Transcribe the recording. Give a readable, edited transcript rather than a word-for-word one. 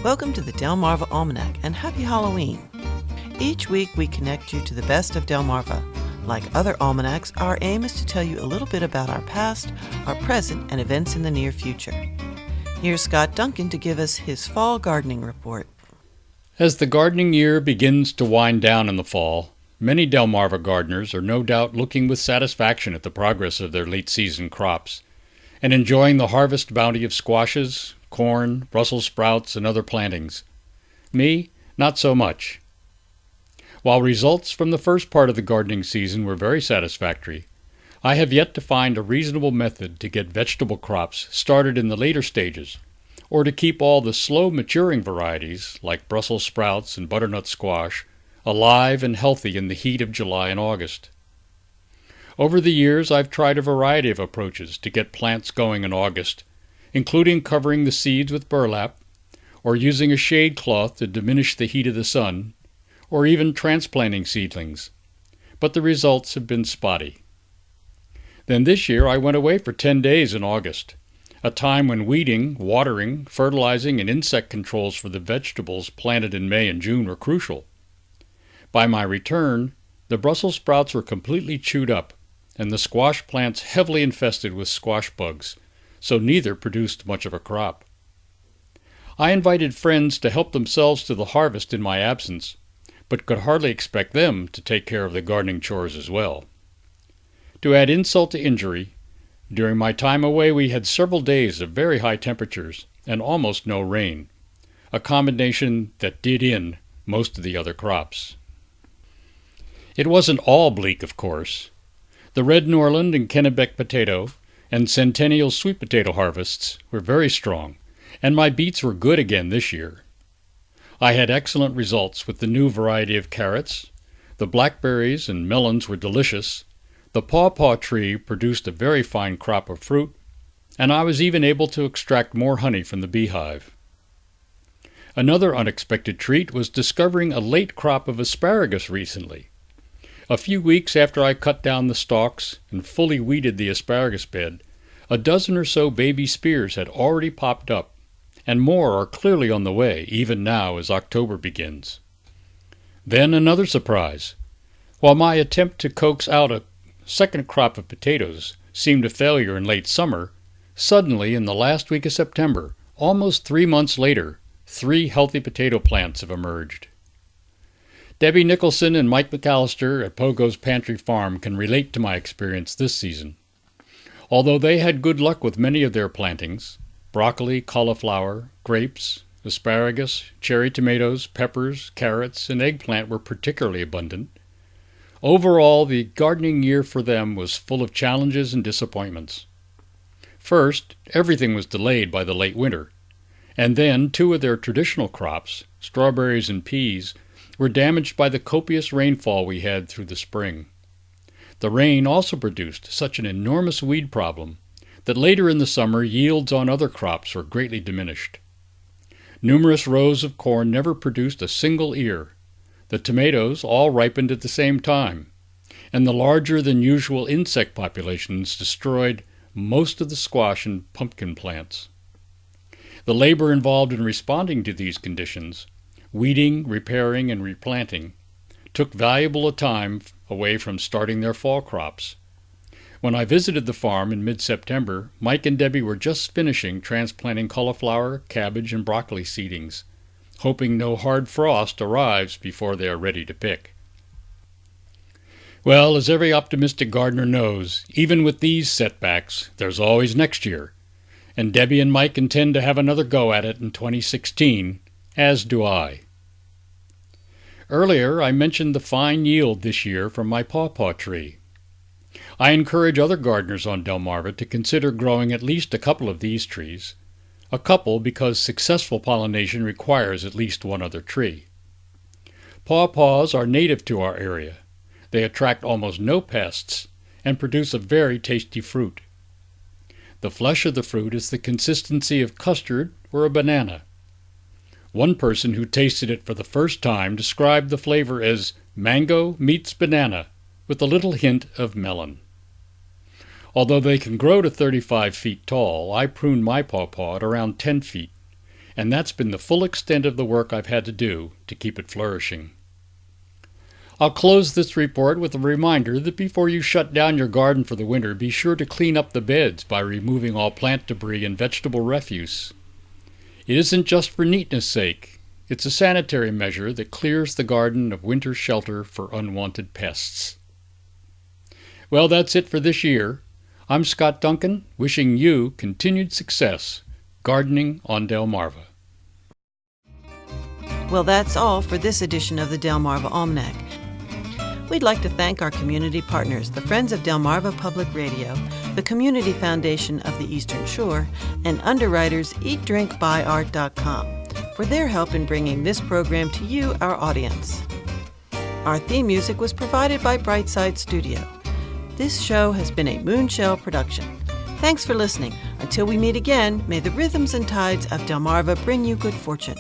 Welcome to the Delmarva Almanac and Happy Halloween. Each week we connect you to the best of Delmarva. Like other almanacs, our aim is to tell you a little bit about our past, our present, and events in the near future. Here's Scott Duncan to give us his fall gardening report. As the gardening year begins to wind down in the fall, many Delmarva gardeners are no doubt looking with satisfaction at the progress of their late-season crops and enjoying the harvest bounty of squashes, corn, Brussels sprouts, and other plantings. Me, not so much. While results from the first part of the gardening season were very satisfactory, I have yet to find a reasonable method to get vegetable crops started in the later stages, or to keep all the slow-maturing varieties, like Brussels sprouts and butternut squash, alive and healthy in the heat of July and August. Over the years, I've tried a variety of approaches to get plants going in August, including covering the seeds with burlap, or using a shade cloth to diminish the heat of the sun, or even transplanting seedlings, but the results have been spotty. Then this year I went away for 10 days in August, a time when weeding, watering, fertilizing, and insect controls for the vegetables planted in May and June were crucial. By my return, the Brussels sprouts were completely chewed up, and the squash plants heavily infested with squash bugs, so neither produced much of a crop. I invited friends to help themselves to the harvest in my absence, but could hardly expect them to take care of the gardening chores as well. To add insult to injury, during my time away we had several days of very high temperatures and almost no rain, a combination that did in most of the other crops. It wasn't all bleak, of course. The red Norland and Kennebec potato and Centennial sweet potato harvests were very strong, and my beets were good again this year. I had excellent results with the new variety of carrots. The blackberries and melons were delicious. The pawpaw tree produced a very fine crop of fruit, and I was even able to extract more honey from the beehive. Another unexpected treat was discovering a late crop of asparagus recently. A few weeks after I cut down the stalks and fully weeded the asparagus bed, a dozen or so baby spears had already popped up, and more are clearly on the way, even now as October begins. Then another surprise. While my attempt to coax out a second crop of potatoes seemed a failure in late summer, suddenly in the last week of September, almost 3 months later, 3 healthy potato plants have emerged. Debbie Nicholson and Mike McAllister at Pogo's Pantry Farm can relate to my experience this season. Although they had good luck with many of their plantings, broccoli, cauliflower, grapes, asparagus, cherry tomatoes, peppers, carrots, and eggplant were particularly abundant. Overall, the gardening year for them was full of challenges and disappointments. First, everything was delayed by the late winter, and then 2 of their traditional crops, strawberries and peas, were damaged by the copious rainfall we had through the spring. The rain also produced such an enormous weed problem that later in the summer yields on other crops were greatly diminished. Numerous rows of corn never produced a single ear. The tomatoes all ripened at the same time, and the larger than usual insect populations destroyed most of the squash and pumpkin plants. The labor involved in responding to these conditions, weeding, repairing, and replanting, took valuable time away from starting their fall crops. When I visited the farm in mid-September, Mike and Debbie were just finishing transplanting cauliflower, cabbage, and broccoli seedings, hoping no hard frost arrives before they are ready to pick. Well, as every optimistic gardener knows, even with these setbacks, there's always next year, and Debbie and Mike intend to have another go at it in 2016, as do I. Earlier, I mentioned the fine yield this year from my pawpaw tree. I encourage other gardeners on Delmarva to consider growing at least a couple of these trees. A couple because successful pollination requires at least one other tree. Pawpaws are native to our area. They attract almost no pests and produce a very tasty fruit. The flesh of the fruit is the consistency of custard or a banana. One person who tasted it for the first time described the flavor as mango meets banana with a little hint of melon. Although they can grow to 35 feet tall, I pruned my pawpaw at around 10 feet, and that's been the full extent of the work I've had to do to keep it flourishing. I'll close this report with a reminder that before you shut down your garden for the winter, be sure to clean up the beds by removing all plant debris and vegetable refuse. It isn't just for neatness' sake. It's a sanitary measure that clears the garden of winter shelter for unwanted pests. Well, that's it for this year. I'm Scott Duncan, wishing you continued success gardening on Delmarva. Well, that's all for this edition of the Delmarva Almanac. We'd like to thank our community partners, the Friends of Delmarva Public Radio, the Community Foundation of the Eastern Shore, and underwriters EatDrinkBuyArt.com for their help in bringing this program to you, our audience. Our theme music was provided by Brightside Studio. This show has been a Moonshell production. Thanks for listening. Until we meet again, may the rhythms and tides of Delmarva bring you good fortune.